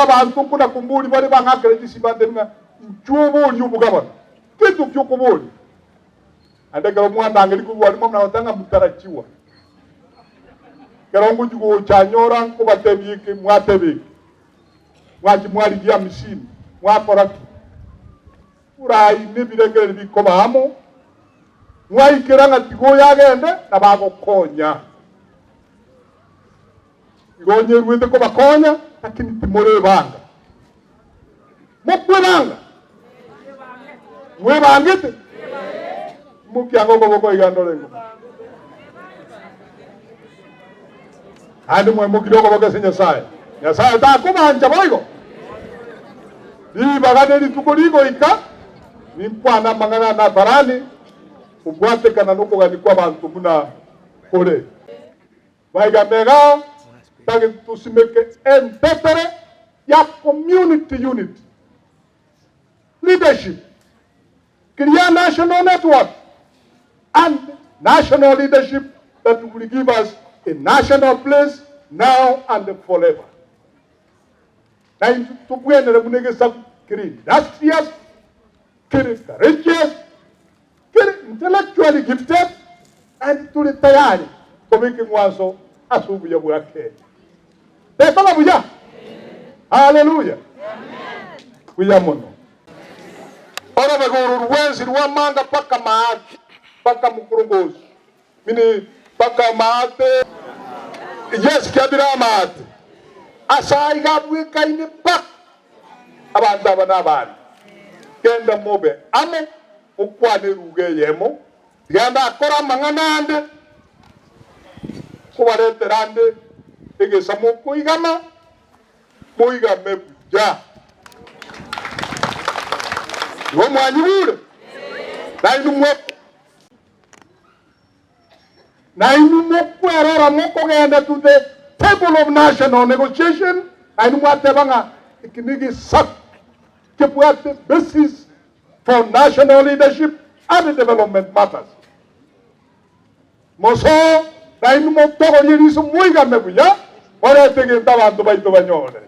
abantu kuna kumbuli bali bangakere disibande nga chubu ubugabana kitu cyukubuli andegera mwanda angeli kubwali mwana watanga mutarachiwa kerongo jugo chanyora ko batebiki mwatebiki mwaji mwali dia mishini mwakora urai nibiregere bikoba hamo mwaikiranga tigo yagende nabagokonya igonye rwite ko bakonya lakini timore banga mukubanga mwe bangete mukyango boko igandolengo andi mwe mukidoko boko Nyasaye Nyasaye ta kumanja boigo ni bagade litukoliko ika ni mpwana mangana na barani ubwate kana nuko gani kwa bantu buna kore baiga mega tagi tusimeke entetere ya community unit leadership create national network and national leadership that will give us a national place now and forever. Na tukuenele munege sa kiri industrious, kiri courageous, kiri intellectually gifted, and tuli tayari kumiki mwanzo asubu ya burake. Dekala buja. Hallelujah. Amen. Buja mono. Ora baguru ruwenzi ruwamanga paka maati, paka mukurungozi. Mini paka maate. Yes, kabira maate. Asai gabwe kaini pak. Abanda banabani. Kenda mobe ame ukwane ruge yemo. Ganda akora manganande. Kuwarete rande. Ege samuko igama. Moiga mebuja. Yo mwanyure. Nainu mweko. Nainu mweko erora mweko genda to the table of national negotiation. Nainu mwate banga ikinigi sak. Kepuate basis for national leadership and development matters. Moso nainu mwoko yeriso moiga mebuja. Ora tege tabantu baito banyore.